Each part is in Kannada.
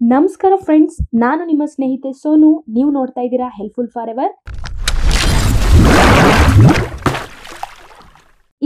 ನಮಸ್ಕಾರ ಫ್ರೆಂಡ್ಸ್, ನಾನು ನಿಮ್ಮ ಸ್ನೇಹಿತೆ ಸೋನು. ನೀವು ನೋಡ್ತಾ ಇದ್ದೀರಾ ಹೆಲ್ಪ್ಫುಲ್ ಫಾರ್ ಎವರ್.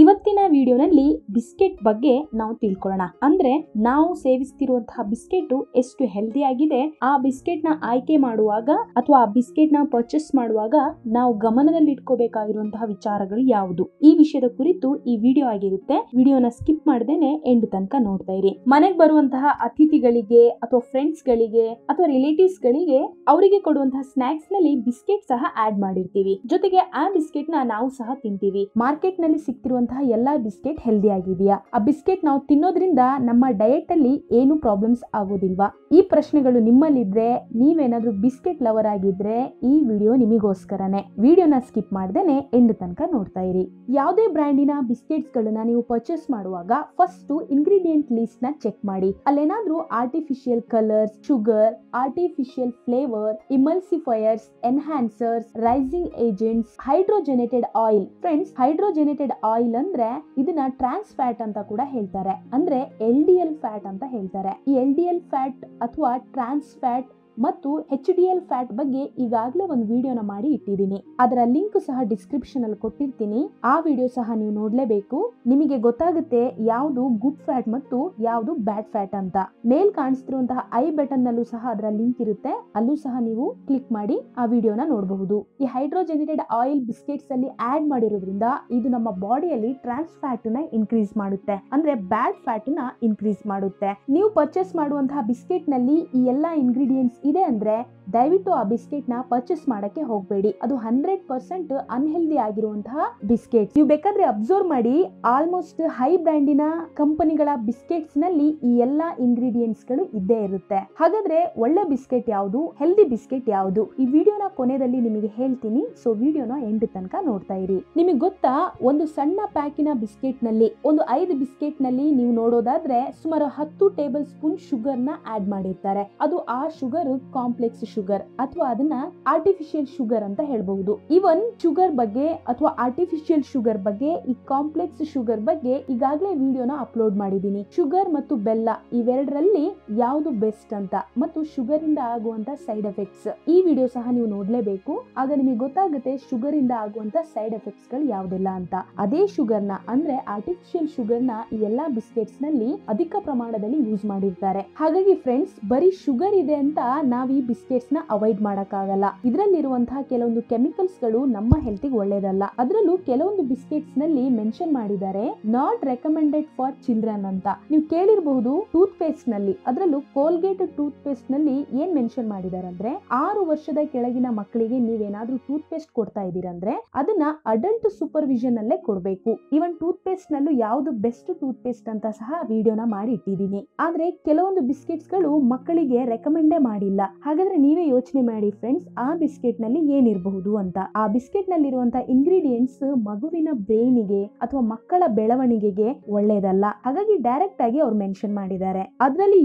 ಇವತ್ತಿನ ವಿಡಿಯೋನಲ್ಲಿ ಬಿಸ್ಕೆಟ್ ಬಗ್ಗೆ ನಾವು ತಿಳ್ಕೊಳ್ಳೋಣ. ಅಂದ್ರೆ ನಾವು ಸೇವಿಸ್ತಿರುವಂತಹ ಬಿಸ್ಕೆಟ್ ಎಷ್ಟು ಹೆಲ್ದಿ ಆಗಿದೆ, ಆ ಬಿಸ್ಕೆಟ್ ನ ಆಯ್ಕೆ ಮಾಡುವಾಗ ಅಥವಾ ಆ ಬಿಸ್ಕೆಟ್ ನ ಪರ್ಚೇಸ್ ಮಾಡುವಾಗ ನಾವು ಗಮನದಲ್ಲಿ ಇಟ್ಕೋಬೇಕಾಗಿರುವಂತಹ ವಿಚಾರಗಳು ಯಾವುದು, ಈ ವಿಷಯದ ಕುರಿತು ಈ ವಿಡಿಯೋ ಆಗಿರುತ್ತೆ. ವಿಡಿಯೋನ ಸ್ಕಿಪ್ ಮಾಡದೇನೆ ಎಂಡ್ ತನಕ ನೋಡ್ತಾ ಇರಿ. ಮನೆಗೆ ಬರುವಂತಹ ಅತಿಥಿಗಳಿಗೆ ಅಥವಾ ಫ್ರೆಂಡ್ಸ್ ಗಳಿಗೆ ಅಥವಾ ರಿಲೇಟಿವ್ಸ್ ಗಳಿಗೆ ಅವರಿಗೆ ಕೊಡುವಂತಹ ಸ್ನಾಕ್ಸ್ ನಲ್ಲಿ ಬಿಸ್ಕೆಟ್ ಸಹ ಆಡ್ ಮಾಡಿರ್ತೀವಿ. ಜೊತೆಗೆ ಆ ಬಿಸ್ಕೆಟ್ ನ ನಾವು ಸಹ ತಿಂತೀವಿ. ಮಾರ್ಕೆಟ್ ನಲ್ಲಿ ಸಿಗ್ತಿರುವಂತಹ ಎಲ್ಲಾ ಬಿಸ್ಕೆಟ್ ಹೆಲ್ದಿ ಆಗಿದೆಯಾ, ಆ ಬಿಸ್ಕೆಟ್ ನಾವು ತಿನ್ನೋದ್ರಿಂದ ನಮ್ಮ ಡಯಟ್ ಅಲ್ಲಿ ಏನು ಪ್ರಾಬ್ಲಮ್ಸ್ ಆಗೋದಿಲ್ವಾ? ಈ ಪ್ರಶ್ನೆಗಳು ನಿಮ್ಮಲ್ಲಿದ್ರೆ, ನೀವೇನಾದ್ರೂ ಬಿಸ್ಕೆಟ್ ಲವರ್ ಆಗಿದ್ರೆ ಈ ವಿಡಿಯೋ ನಿಮಗೋಸ್ಕರನೇ. ವಿಡಿಯೋನ ಸ್ಕಿಪ್ ಮಾಡ್ದೇನೆ ಎಂಡ್ ತನಕ ನೋಡ್ತಾ ಇರಿ. ಯಾವುದೇ ಬ್ರ್ಯಾಂಡಿನ ಬಿಸ್ಕೆಟ್ಸ್ ಗಳನ್ನ ನೀವು ಪರ್ಚೇಸ್ ಮಾಡುವಾಗ ಫಸ್ಟ್ ಇಂಗ್ರೀಡಿಯೆಂಟ್ ಲಿಸ್ಟ್ ನ ಚೆಕ್ ಮಾಡಿ. ಅಲ್ಲೇನಾದ್ರೂ artificial colours, sugar, artificial flavour, emulsifiers, enhancers, raising agents, hydrogenated oil. Friends, hydrogenated oil ಅಂದ್ರೆ ಇದನ್ನ ಟ್ರಾನ್ಸ್ ಫ್ಯಾಟ್ ಅಂತ ಕೂಡ ಹೇಳ್ತಾರೆ. ಅಂದ್ರೆ LDL ಫ್ಯಾಟ್ ಅಂತ ಹೇಳ್ತಾರೆ. ಈ LDL ಫ್ಯಾಟ್ ಅಥವಾ ಟ್ರಾನ್ಸ್ ಫ್ಯಾಟ್ ಮತ್ತು HDL ಫ್ಯಾಟ್ ಬಗ್ಗೆ ಈಗಾಗಲೇ ಒಂದು ವಿಡಿಯೋನ ಮಾಡಿ ಇಟ್ಟಿದ್ದೀನಿ. ಅದರ ಲಿಂಕ್ ಸಹ ಡಿಸ್ಕ್ರಿಪ್ಷನ್ ಅಲ್ಲಿ ಕೊಟ್ಟಿರ್ತೀನಿ. ಆ ವಿಡಿಯೋ ಸಹ ನೀವು ನೋಡ್ಲೇಬೇಕು. ನಿಮಗೆ ಗೊತ್ತಾಗುತ್ತೆ ಯಾವುದು ಗುಡ್ ಫ್ಯಾಟ್ ಮತ್ತು ಯಾವುದು ಬ್ಯಾಡ್ ಫ್ಯಾಟ್ ಅಂತ. ಮೇಲ್ ಕಾಣಿಸ್ತಿರುವಂತಹ ಐ ಬಟನ್ ನಲ್ಲೂ ಸಹ ಅದರ ಲಿಂಕ್ ಇರುತ್ತೆ. ಅಲ್ಲೂ ಸಹ ನೀವು ಕ್ಲಿಕ್ ಮಾಡಿ ಆ ವಿಡಿಯೋನ ನೋಡಬಹುದು. ಈ ಹೈಡ್ರೋಜೆನೇಟೆಡ್ ಆಯಿಲ್ ಬಿಸ್ಕೆಟ್ಸ್ ಅಲ್ಲಿ ಆಡ್ ಮಾಡಿರೋದ್ರಿಂದ ಇದು ನಮ್ಮ ಬಾಡಿಯಲ್ಲಿ ಟ್ರಾನ್ಸ್ ಫ್ಯಾಟ್ ನ ಇನ್ಕ್ರೀಸ್ ಮಾಡುತ್ತೆ, ಅಂದ್ರೆ ಬ್ಯಾಡ್ ಫ್ಯಾಟ್ ನ ಇನ್ಕ್ರೀಸ್ ಮಾಡುತ್ತೆ. ನೀವು ಪರ್ಚೇಸ್ ಮಾಡುವಂತಹ ಬಿಸ್ಕೆಟ್ ನಲ್ಲಿ ಈ ಎಲ್ಲಾ ಇಂಗ್ರೀಡಿಯೆಂಟ್ಸ್ ಇದೆ ಅಂದ್ರೆ ದಯವಿಟ್ಟು ಆ ಬಿಸ್ಕೆಟ್ ನ ಪರ್ಚೇಸ್ ಮಾಡಕ್ಕೆ ಹೋಗಬೇಡಿ. ಅದು 100% ಅನ್ಹೆಲ್ದಿ ಆಗಿರುವಂತಹ ಬಿಸ್ಕೆಟ್. ನೀವು ಬೇಕಾದ್ರೆ ಅಬ್ಸರ್ವ್ ಮಾಡಿ, ಆಲ್ಮೋಸ್ಟ್ ಹೈ ಬ್ರ್ಯಾಂಡಿನ ಕಂಪನಿಗಳ ಬಿಸ್ಕೆಟ್ಸ್ ನಲ್ಲಿ ಈ ಎಲ್ಲಾ ಇಂಗ್ರೀಡಿಯೆಂಟ್ಸ್ ಗಳು ಇದ್ದೇ ಇರುತ್ತೆ. ಹಾಗಾದ್ರೆ ಒಳ್ಳೆ ಬಿಸ್ಕೆಟ್ ಯಾವುದು, ಹೆಲ್ದಿ ಬಿಸ್ಕೆಟ್ ಯಾವುದು, ಈ ವಿಡಿಯೋನ ಕೊನೆಯಲ್ಲಿ ನಿಮಗೆ ಹೇಳ್ತೀನಿ. ಸೊ ವಿಡಿಯೋನ ಎಂಡ್ ತನಕ ನೋಡ್ತಾ ಇರಿ. ನಿಮಗೆ ಗೊತ್ತಾ, ಒಂದು ಸಣ್ಣ ಪ್ಯಾಕಿನ ಬಿಸ್ಕೆಟ್ ನಲ್ಲಿ, ಒಂದು 5 ಬಿಸ್ಕೆಟ್ ನಲ್ಲಿ ನೀವು ನೋಡೋದಾದ್ರೆ ಸುಮಾರು 10 ಟೇಬಲ್ ಸ್ಪೂನ್ ಶುಗರ್ ನ ಆಡ್ ಮಾಡಿರ್ತಾರೆ. ಅದು ಆ ಶುಗರ್ ಕಾಂಪ್ಲೆಕ್ಸ್ ಶುಗರ್ ಅಥವಾ ಅದನ್ನ ಆರ್ಟಿಫಿಷಿಯಲ್ ಶುಗರ್ ಅಂತ ಹೇಳ್ಬಹುದು. ಇವನ್ ಶುಗರ್ ಬಗ್ಗೆ ಅಥವಾ ಆರ್ಟಿಫಿಷಿಯಲ್ ಶುಗರ್ ಬಗ್ಗೆ, ಈ ಕಾಂಪ್ಲೆಕ್ಸ್ ಶುಗರ್ ಬಗ್ಗೆ ಈಗಾಗಲೇ ವಿಡಿಯೋನ ಅಪ್ಲೋಡ್ ಮಾಡಿದೀನಿ. ಶುಗರ್ ಮತ್ತು ಬೆಲ್ಲ ಇವೆರಡರಲ್ಲಿ ಯಾವುದು ಬೆಸ್ಟ್ ಅಂತ ಮತ್ತು ಶುಗರ್ ಇಂದ ಆಗುವಂತ ಸೈಡ್ ಎಫೆಕ್ಟ್ಸ್, ಈ ವಿಡಿಯೋ ಸಹ ನೀವು ನೋಡ್ಲೇಬೇಕು. ಆಗ ನಿಮಗೆ ಗೊತ್ತಾಗುತ್ತೆ ಶುಗರ್ ಇಂದ ಆಗುವಂತ ಸೈಡ್ ಎಫೆಕ್ಟ್ಸ್ ಗಳು ಯಾವ್ದೆಲ್ಲ ಅಂತ. ಅದೇ ಶುಗರ್ ನ ಅಂದ್ರೆ ಆರ್ಟಿಫಿಷಿಯಲ್ ಶುಗರ್ ನ ಈ ಎಲ್ಲಾ ಬಿಸ್ಕೆಟ್ಸ್ ನಲ್ಲಿ ಅಧಿಕ ಪ್ರಮಾಣದಲ್ಲಿ ಯೂಸ್ ಮಾಡಿರ್ತಾರೆ. ಹಾಗಾಗಿ ಫ್ರೆಂಡ್ಸ್, ಬರೀ ಶುಗರ್ ಇದೆ ಅಂತ ನಾವ್ ಈ ಬಿಸ್ಕೆಟ್ಸ್ ನ ಅವಾಯ್ಡ್ ಮಾಡಕ್ಕಾಗಲ್ಲ. ಇದರಲ್ಲಿರುವಂತಹ ಕೆಲವೊಂದು ಕೆಮಿಕಲ್ಸ್ ಗಳು ನಮ್ಮ ಹೆಲ್ತ್ ಗೆ ಒಳ್ಳೇದಲ್ಲ. ಅದರಲ್ಲೂ ಕೆಲವೊಂದು ಬಿಸ್ಕೆಟ್ಸ್ ನಲ್ಲಿ ಮೆನ್ಷನ್ ಮಾಡಿದ್ದಾರೆ ನಾಟ್ ರೆಕಮೆಂಡೆಡ್ ಫಾರ್ ಚಿಲ್ಡ್ರನ್ ಅಂತ. ನೀವು ಕೇಳಿರಬಹುದು ಟೂತ್ ಪೇಸ್ಟ್ ನಲ್ಲಿ, ಅದರಲ್ಲೂ ಕೋಲ್ಗೇಟ್ ಟೂತ್ ಪೇಸ್ಟ್ ನಲ್ಲಿ ಏನ್ ಮೆನ್ಷನ್ ಮಾಡಿದ್ದಾರೆ ಅಂದ್ರೆ 6 ವರ್ಷದ ಕೆಳಗಿನ ಮಕ್ಕಳಿಗೆ ನೀವೇನಾದ್ರೂ ಟೂತ್ ಪೇಸ್ಟ್ ಕೊಡ್ತಾ ಇದೀರಂದ್ರೆ ಅದನ್ನ ಅಡಲ್ಟ್ ಸೂಪರ್ವಿಷನ್ ಅಲ್ಲೇ ಕೊಡ್ಬೇಕು. ಇವನ್ ಟೂತ್ ಪೇಸ್ಟ್ ನಲ್ಲೂ ಯಾವ್ದು ಬೆಸ್ಟ್ ಟೂತ್ ಪೇಸ್ಟ್ ಅಂತ ಸಹ ವಿಡಿಯೋನ ಮಾಡಿ ಇಟ್ಟಿದ್ದೀನಿ. ಆದ್ರೆ ಕೆಲವೊಂದು ಬಿಸ್ಕೆಟ್ಸ್ ಗಳು ಮಕ್ಕಳಿಗೆ ರೆಕಮೆಂಡೇ ಮಾಡಿಲ್ಲ. ಹಾಗಾದ್ರೆ ನೀವೇ ಯೋಚನೆ ಮಾಡಿ ಫ್ರೆಂಡ್ಸ್, ಆ ಬಿಸ್ಕೆಟ್ ನಲ್ಲಿ ಏನಿರಬಹುದು ಅಂತ. ಆ ಬಿಸ್ಕೆಟ್ ನಲ್ಲಿರುವಂತಹ ಇಂಗ್ರೀಡಿಯೆಂಟ್ಸ್ ಮಗುವಿನ ಬ್ರೈನ್ ಗೆ ಅಥವಾ ಮಕ್ಕಳ ಬೆಳವಣಿಗೆಗೆ ಒಳ್ಳೇದಲ್ಲ. ಹಾಗಾಗಿ ಡೈರೆಕ್ಟ್ ಆಗಿ ಅವ್ರು ಮೆನ್ಷನ್ ಮಾಡಿದ್ದಾರೆ. ಅದರಲ್ಲಿ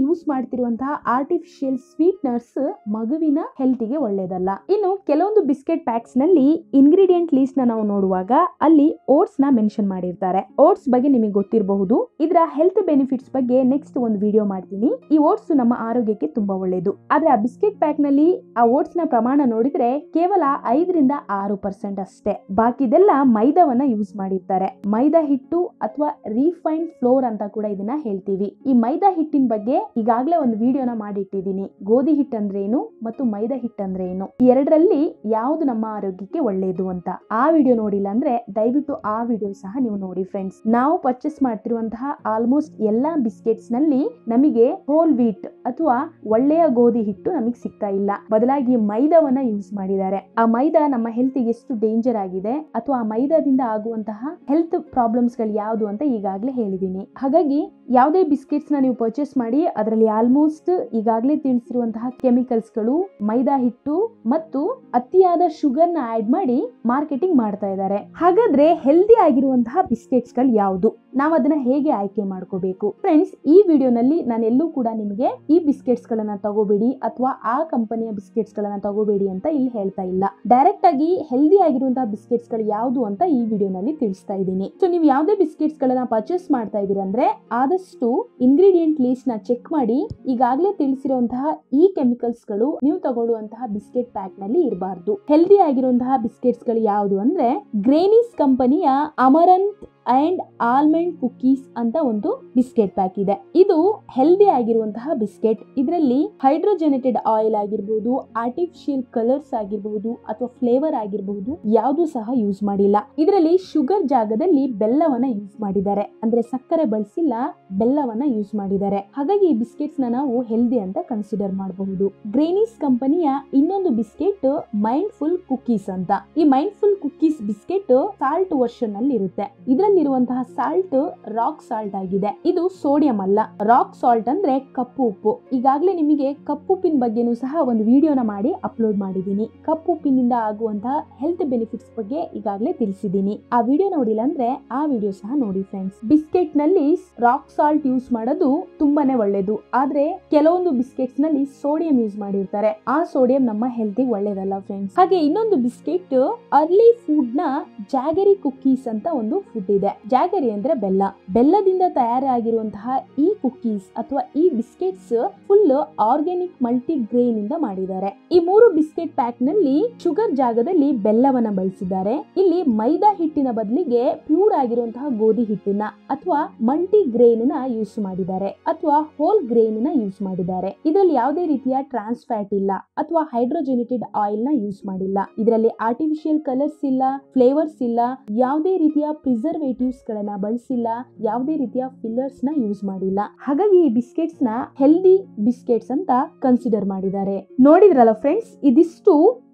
ಯೂಸ್ ಮಾಡ್ತಿರುವಂತಹ ಆರ್ಟಿಫಿಷಿಯಲ್ ಸ್ವೀಟ್ನರ್ಸ್ ಮಗುವಿನ ಹೆಲ್ತ್ ಗೆ ಒಳ್ಳೇದಲ್ಲ. ಇನ್ನು ಕೆಲವೊಂದು ಬಿಸ್ಕೆಟ್ ಪ್ಯಾಕ್ಸ್ ನಲ್ಲಿ ಇಂಗ್ರೀಡಿಯೆಂಟ್ ಲೀಸ್ಟ್ ನ ನಾವು ನೋಡುವಾಗ ಅಲ್ಲಿ ಓಟ್ಸ್ ನ ಮೆನ್ಷನ್ ಮಾಡಿರ್ತಾರೆ. ಓಟ್ಸ್ ಬಗ್ಗೆ ನಿಮಗೆ ಗೊತ್ತಿರಬಹುದು. ಇದರ ಹೆಲ್ತ್ ಬೆನಿಫಿಟ್ಸ್ ಬಗ್ಗೆ ನೆಕ್ಸ್ಟ್ ಒಂದು ವಿಡಿಯೋ ಮಾಡ್ತೀನಿ. ಈ ಓಟ್ಸ್ ನಮ್ಮ ಆರೋಗ್ಯಕ್ಕೆ ತುಂಬಾ ಒಳ್ಳೇದು. ಆದ್ರೆ ಆ ಬಿಸ್ಕೆಟ್ ಪ್ಯಾಕ್ ನಲ್ಲಿ ಆ ಓಟ್ಸ್ ನ ಪ್ರಮಾಣ ನೋಡಿದ್ರೆ ಕೇವಲ 5ರಿಂದ 6% ಅಷ್ಟೇ. ಬಾಕಿದೆಲ್ಲ ಮೈದಾವನ್ನ ಯೂಸ್ ಮಾಡಿರ್ತಾರೆ. ಮೈದಾ ಹಿಟ್ಟು ಅಥವಾ ರಿಫೈನ್ಡ್ ಫ್ಲೋರ್ ಅಂತ ಕೂಡ ಇದನ್ನ ಹೇಳ್ತೀವಿ. ಈ ಮೈದಾ ಹಿಟ್ಟಿನ ಬಗ್ಗೆ ಈಗಾಗಲೇ ಒಂದು ವಿಡಿಯೋನ ಮಾಡಿಟ್ಟಿದ್ದೀನಿ. ಗೋಧಿ ಹಿಟ್ಟು ಅಂದ್ರೆ ಏನು ಮತ್ತು ಮೈದಾ ಹಿಟ್ಟು ಅಂದ್ರೆ ಏನು, ಈ ಎರಡರಲ್ಲಿ ಯಾವುದು ನಮ್ಮ ಆರೋಗ್ಯಕ್ಕೆ ಒಳ್ಳೆಯದು ಅಂತ. ಆ ವಿಡಿಯೋ ನೋಡಿಲ್ಲ ಅಂದ್ರೆ ದಯವಿಟ್ಟು ಆ ವಿಡಿಯೋ ಸಹ ನೀವು ನೋಡಿ ಫ್ರೆಂಡ್ಸ್. ನಾವು ಪರ್ಚೇಸ್ ಮಾಡ್ತಿರುವಂತಹ ಆಲ್ಮೋಸ್ಟ್ ಎಲ್ಲಾ ಬಿಸ್ಕೆಟ್ಸ್ ನಲ್ಲಿ ನಮಗೆ ಹೋಲ್ ವೀಟ್ ಅಥವಾ ಒಳ್ಳೆಯ ಗೋಧಿ ಹಿಟ್ಟು ನಮಗೆ ಸಿಗ್ತಾ ಇಲ್ಲ. ಬದಲಾಗಿ ಮೈದಾವನ್ನ ಯೂಸ್ ಮಾಡಿದ್ದಾರೆ. ಆ ಮೈದಾ ನಮ್ಮ ಹೆಲ್ತ್ ಗೆ ಎಷ್ಟು ಡೇಂಜರ್ ಆಗಿದೆ ಅಥವಾ ಆ ಮೈದಾದಿಂದ ಆಗುವಂತಹ ಹೆಲ್ತ್ ಪ್ರಾಬ್ಲಮ್ಸ್ ಗಳು ಯಾವುದು ಅಂತ ಈಗಾಗಲೇ ಹೇಳಿದೀನಿ. ಹಾಗಾಗಿ ಯಾವುದೇ ಬಿಸ್ಕೆಟ್ಸ್ ನ ನೀವು ಪರ್ಚೇಸ್ ಮಾಡಿ ಅದರಲ್ಲಿ ಆಲ್ಮೋಸ್ಟ್ ಈಗಾಗಲೇ ತಿಳಿಸಿರುವಂತಹ ಕೆಮಿಕಲ್ಸ್ ಗಳು, ಮೈದಾ ಹಿಟ್ಟು ಮತ್ತು ಅತಿಯಾದ ಶುಗರ್ ನ ಆಡ್ ಮಾಡಿ ಮಾರ್ಕೆಟಿಂಗ್ ಮಾಡ್ತಾ ಇದ್ದಾರೆ. ಹಾಗಾದ್ರೆ ಹೆಲ್ದಿ ಆಗಿರುವಂತಹ ಬಿಸ್ಕೆಟ್ಸ್ ಗಳು ಯಾವುದು, ನಾವು ಅದನ್ನ ಹೇಗೆ ಆಯ್ಕೆ ಮಾಡ್ಕೋಬೇಕು? ಫ್ರೆಂಡ್ಸ್, ಈ ವಿಡಿಯೋನಲ್ಲಿ ನಾನು ಎಲ್ಲೂ ಕೂಡ ನಿಮಗೆ ಈ ಬಿಸ್ಕೆಟ್ಸ್ ಗಳನ್ನ ತಗೋಬೇಡಿ ಅಥವಾ ಅಥವಾ ಆ ಕಂಪನಿಯ ಬಿಸ್ಕೆಟ್ಸ್ ಗಳನ್ನ ತಗೋಬೇಡಿ ಅಂತ ಇಲ್ಲಿ ಹೇಳ್ತಾ ಇಲ್ಲ. ಡೈರೆಕ್ಟ್ ಆಗಿ ಹೆಲ್ದಿ ಆಗಿರುವಂತಹ ಬಿಸ್ಕೆಟ್ಸ್ ಗಳು ಯಾವುದು ಅಂತ ಈ ವಿಡಿಯೋನಲ್ಲಿ ತಿಳಿಸ್ತಾ ಇದ್ದೀನಿ. ಸೊ ನೀವು ಯಾವುದೇ ಬಿಸ್ಕೆಟ್ಸ್ ಗಳನ್ನ ಪರ್ಚೇಸ್ ಮಾಡ್ತಾ ಇದೀರ ಅಂದ್ರೆ ಆದಷ್ಟು ಇಂಗ್ರೀಡಿಯೆಂಟ್ ಲಿಸ್ಟ್ ನ ಚೆಕ್ ಮಾಡಿ. ಈಗಾಗಲೇ ತಿಳಿಸಿರುವಂತಹ ಈ ಕೆಮಿಕಲ್ಸ್ ಗಳು ನೀವು ತಗೊಳ್ಳುವಂತಹ ಬಿಸ್ಕೆಟ್ ಪ್ಯಾಕ್ ನಲ್ಲಿ ಇರಬಾರ್ದು. ಹೆಲ್ದಿ ಆಗಿರುವಂತಹ ಬಿಸ್ಕೆಟ್ಸ್ ಗಳು ಯಾವುದು ಅಂದ್ರೆ ಗ್ರೇನಿಸ್ ಕಂಪನಿಯ ಅಮರಂತ್ ಅಂಡ್ ಆಲ್ಮಂಡ್ ಕುಕೀಸ್ ಅಂತ ಒಂದು ಬಿಸ್ಕೆಟ್ ಪ್ಯಾಕ್ ಇದೆ. ಇದು ಹೆಲ್ದಿ ಆಗಿರುವಂತಹ ಬಿಸ್ಕೆಟ್. ಇದರಲ್ಲಿ ಹೈಡ್ರೋಜೆನೇಟೆಡ್ ಆಯಿಲ್ ಆಗಿರಬಹುದು, ಆರ್ಟಿಫಿಷಿಯಲ್ ಕಲರ್ಸ್ ಆಗಿರಬಹುದು ಅಥವಾ ಫ್ಲೇವರ್ ಆಗಿರಬಹುದು ಯಾವುದು ಸಹ ಯೂಸ್ ಮಾಡಿಲ್ಲ. ಇದರಲ್ಲಿ ಶುಗರ್ ಜಾಗದಲ್ಲಿ ಬೆಲ್ಲವನ್ನ ಯೂಸ್ ಮಾಡಿದ್ದಾರೆ. ಅಂದ್ರೆ ಸಕ್ಕರೆ ಬಳಸಿಲ್ಲ, ಬೆಲ್ಲವನ್ನ ಯೂಸ್ ಮಾಡಿದ್ದಾರೆ. ಹಾಗಾಗಿ ಈ ಬಿಸ್ಕೆಟ್ಸ್ ನ ನಾವು ಹೆಲ್ದಿ ಅಂತ ಕನ್ಸಿಡರ್ ಮಾಡಬಹುದು. ಗ್ರೇನಿಸ್ ಕಂಪನಿಯ ಇನ್ನೊಂದು ಬಿಸ್ಕೆಟ್ ಮೈಂಡ್ಫುಲ್ ಕುಕೀಸ್ ಅಂತ. ಈ mindful cookies biscuit salt version ಅಲ್ಲಿ ಇರುತ್ತೆ. ಇದರಲ್ಲಿರುವಂತಹ ಸಾಲ್ಟ್ ರಾಕ್ ಸಾಲ್ಟ್ ಆಗಿದೆ. ಇದು ಸೋಡಿಯಂ ಅಲ್ಲ. ರಾಕ್ ಸಾಲ್ಟ್ ಅಂದ್ರೆ ಕಪ್ಪು ಉಪ್ಪು. ಈಗಾಗಲೇ ನಿಮಗೆ ಕಪ್ಪು ಉಪ್ಪಿನ ಬಗ್ಗೆನೂ ಸಹ ಒಂದು ವಿಡಿಯೋನ ಮಾಡಿ ಅಪ್ಲೋಡ್ ಮಾಡಿದೀನಿ. ಕಪ್ಪು ಉಪ್ಪಿನಿಂದ ಆಗುವಂತಹ ಹೆಲ್ತ್ ಬೆನಿಫಿಟ್ಸ್ ಬಗ್ಗೆ ಈಗಾಗಲೇ ತಿಳಿಸಿದೀನಿ. ಆ ವಿಡಿಯೋ ನೋಡಿಲ್ಲ ಅಂದ್ರೆ ಆ ವಿಡಿಯೋ ಸಹ ನೋಡಿ ಫ್ರೆಂಡ್ಸ್. ಬಿಸ್ಕೆಟ್ ನಲ್ಲಿ ರಾಕ್ ಸಾಲ್ಟ್ ಯೂಸ್ ಮಾಡೋದು ತುಂಬಾನೇ ಒಳ್ಳೇದು. ಆದ್ರೆ ಕೆಲವೊಂದು ಬಿಸ್ಕೆಟ್ಸ್ ನಲ್ಲಿ ಸೋಡಿಯಂ ಯೂಸ್ ಮಾಡಿರ್ತಾರೆ. ಆ ಸೋಡಿಯಂ ನಮ್ಮ ಹೆಲ್ತ್ ಒಳ್ಳೇದಲ್ಲ ಫ್ರೆಂಡ್ಸ್. ಹಾಗೆ ಇನ್ನೊಂದು ಬಿಸ್ಕೆಟ್ ಅರ್ಲಿ ಫುಡ್ ನ ಜಾಗರಿ ಕುಕೀಸ್ ಅಂತ ಒಂದು ಫುಡ್ ಇದೆ. ಜಾಗರಿ ಅಂದ್ರೆ ಬೆಲ್ಲ. ಬೆಲ್ಲದಿಂದ ತಯಾರಾಗಿರುವಂತಹ ಈ ಕುಕೀಸ್ ಅಥವಾ ಈ biscuits full organic multigrain ಇಂದ ಮಾಡಿದ್ದಾರೆ. ಈ 3 ಬಿಸ್ಕೆಟ್ ಪ್ಯಾಕ್ ನಲ್ಲಿ ಶುಗರ್ ಜಾಗದಲ್ಲಿ ಬೆಲ್ಲವನ್ನ ಬಳಸಿದ್ದಾರೆ. ಇಲ್ಲಿ ಮೈದಾ ಹಿಟ್ಟಿನ ಬದಲಿಗೆ ಪ್ಯೂರ್ ಆಗಿರುವಂತಹ ಗೋಧಿ ಹಿಟ್ಟನ್ನ ಅಥವಾ ಮಲ್ಟಿ ಗ್ರೇನ್ ನ ಯೂಸ್ ಮಾಡಿದ್ದಾರೆ ಅಥವಾ ಹೋಲ್ ಗ್ರೇನ್ ನ ಯೂಸ್ ಮಾಡಿದ್ದಾರೆ. ಇದರಲ್ಲಿ ಯಾವುದೇ ರೀತಿಯ ಟ್ರಾನ್ಸ್ ಫ್ಯಾಟ್ ಇಲ್ಲ ಅಥವಾ ಹೈಡ್ರೋಜೆನೇಟೆಡ್ ಆಯಿಲ್ ನ ಯೂಸ್ ಮಾಡಿಲ್ಲ. ಇದರಲ್ಲಿ ಆರ್ಟಿಫಿಷಿಯಲ್ ಕಲರ್ಸ್ ಇಲ್ಲ, ಫ್ಲೇವರ್ಸ್ ಇಲ್ಲ, ಯಾವುದೇ ರೀತಿಯ ಪ್ರಿಸರ್ವೇಟಿವ್ಸ್ ಗಳನ್ನ ಬಳಸಿಲ್ಲ, ಯಾವುದೇ ರೀತಿಯ ಫಿಲ್ಲರ್ಸ್ ನ ಯೂಸ್ ಮಾಡಿಲ್ಲ. ಹಾಗಾಗಿ ಈ ಬಿಸ್ಕೆಟ್ಸ್ ನ ಹೆಲ್ದಿ ಬಿಸ್ಕೆಟ್ಸ್ ಅಂತ ಕನ್ಸಿಡರ್ ಮಾಡಿದ್ದಾರೆ. ನೋಡಿದ್ರಲ್ಲ ಫ್ರೆಂಡ್ಸ್, ಇದಿಷ್ಟು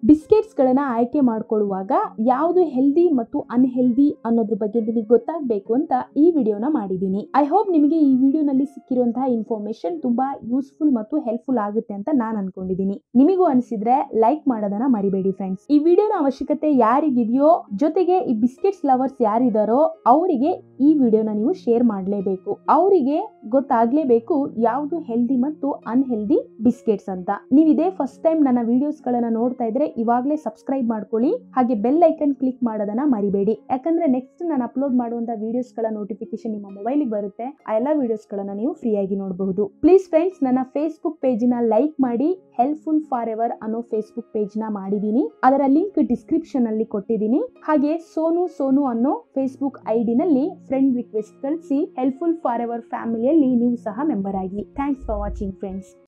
ಬಿಸ್ಕೆಟ್ಸ್ ಗಳನ್ನ ಆಯ್ಕೆ ಮಾಡ್ಕೊಳ್ಳುವಾಗ ಯಾವುದು ಹೆಲ್ದಿ ಮತ್ತು ಅನ್ಹೆಲ್ದಿ ಅನ್ನೋದ್ರ ಬಗ್ಗೆ ನಿಮಗೆ ಗೊತ್ತಾಗಬೇಕು ಅಂತ ಈ ವಿಡಿಯೋನ ಮಾಡಿದೀನಿ. ಐ ಹೋಪ್ ನಿಮಗೆ ಈ ವಿಡಿಯೋನಲ್ಲಿ ಸಿಕ್ಕಿರುವಂತಹ ಇನ್ಫಾರ್ಮೇಶನ್ ತುಂಬಾ ಯೂಸ್ಫುಲ್ ಮತ್ತು ಹೆಲ್ಪ್ಫುಲ್ ಆಗುತ್ತೆ ಅಂತ ನಾನು ಅನ್ಕೊಂಡಿದೀನಿ. ನಿಮಗೂ ಅನಿಸಿದ್ರೆ ಲೈಕ್ ಮಾಡೋದನ್ನ ಮರಿಬೇಡಿ ಫ್ರೆಂಡ್ಸ್. ಈ ವಿಡಿಯೋನ ಅವಶ್ಯಕತೆ ಯಾರಿಗಿದೆಯೋ, ಜೊತೆಗೆ ಈ ಬಿಸ್ಕೆಟ್ಸ್ ಲವರ್ಸ್ ಯಾರಿದಾರೋ ಅವರಿಗೆ ಈ ವಿಡಿಯೋನ ನೀವು ಶೇರ್ ಮಾಡಲೇಬೇಕು. ಅವರಿಗೆ ಗೊತ್ತಾಗ್ಲೇಬೇಕು ಯಾವುದು ಹೆಲ್ದಿ ಮತ್ತು ಅನ್ಹೆಲ್ದಿ ಬಿಸ್ಕೆಟ್ಸ್ ಅಂತ. ನೀವು ಇದೇ ಫಸ್ಟ್ ಟೈಮ್ ನನ್ನ ವಿಡಿಯೋಸ್ ಗಳನ್ನ ನೋಡ್ತಾ ಇದ್ರೆ ಇವಾಗಲೇ ಸಬ್ಸ್ಕ್ರೈಬ್ ಮಾಡ್ಕೊಳ್ಳಿ. ಹಾಗೆ ಬೆಲ್ ಐಕನ್ ಕ್ಲಿಕ್ ಮಾಡೋದನ್ನ ಮರಿಬೇಡಿ. ಯಾಕಂದ್ರೆ ನೆಕ್ಸ್ಟ್ ನಾನು ಅಪ್ಲೋಡ್ ಮಾಡುವಂತ ವಿಡಿಯೋಸ್ ಗಳ ನೋಟಿಫಿಕೇಶನ್ ನಿಮ್ಮ ಮೊಬೈಲ್ ಬರುತ್ತೆ. ಆ ಎಲ್ಲಾ ವಿಡಿಯೋಸ್ ಗಳನ್ನ ನೀವು ಫ್ರೀ ಆಗಿ ನೋಡಬಹುದು. ಪ್ಲೀಸ್ ಫ್ರೆಂಡ್ಸ್, ನನ್ನ ಫೇಸ್ಬುಕ್ ಪೇಜ್ ನ ಲೈಕ್ ಮಾಡಿ. ಹೆಲ್ಪ್ಫುಲ್ ಫಾರ್ ಎವರ್ ಅನ್ನೋ ಫೇಸ್ಬುಕ್ ಪೇಜ್ ನ ಮಾಡಿದೀನಿ. ಅದರ ಲಿಂಕ್ ಡಿಸ್ಕ್ರಿಪ್ಷನ್ ಅಲ್ಲಿ ಕೊಟ್ಟಿದ್ದೀನಿ. ಹಾಗೆ ಸೋನು ಅನ್ನೋ ಫೇಸ್ಬುಕ್ ಐಡಿ ನಲ್ಲಿ ಫ್ರೆಂಡ್ ರಿಕ್ವೆಸ್ಟ್ ಕಳಿಸಿ ಹೆಲ್ಪ್ಫುಲ್ ಫಾರ್ ಎವರ್ ಫ್ಯಾಮಿಲಿಯಲ್ಲಿ ನೀವು ಸಹ ಮೆಂಬರ್ ಆಗಿ. Thanks for watching friends.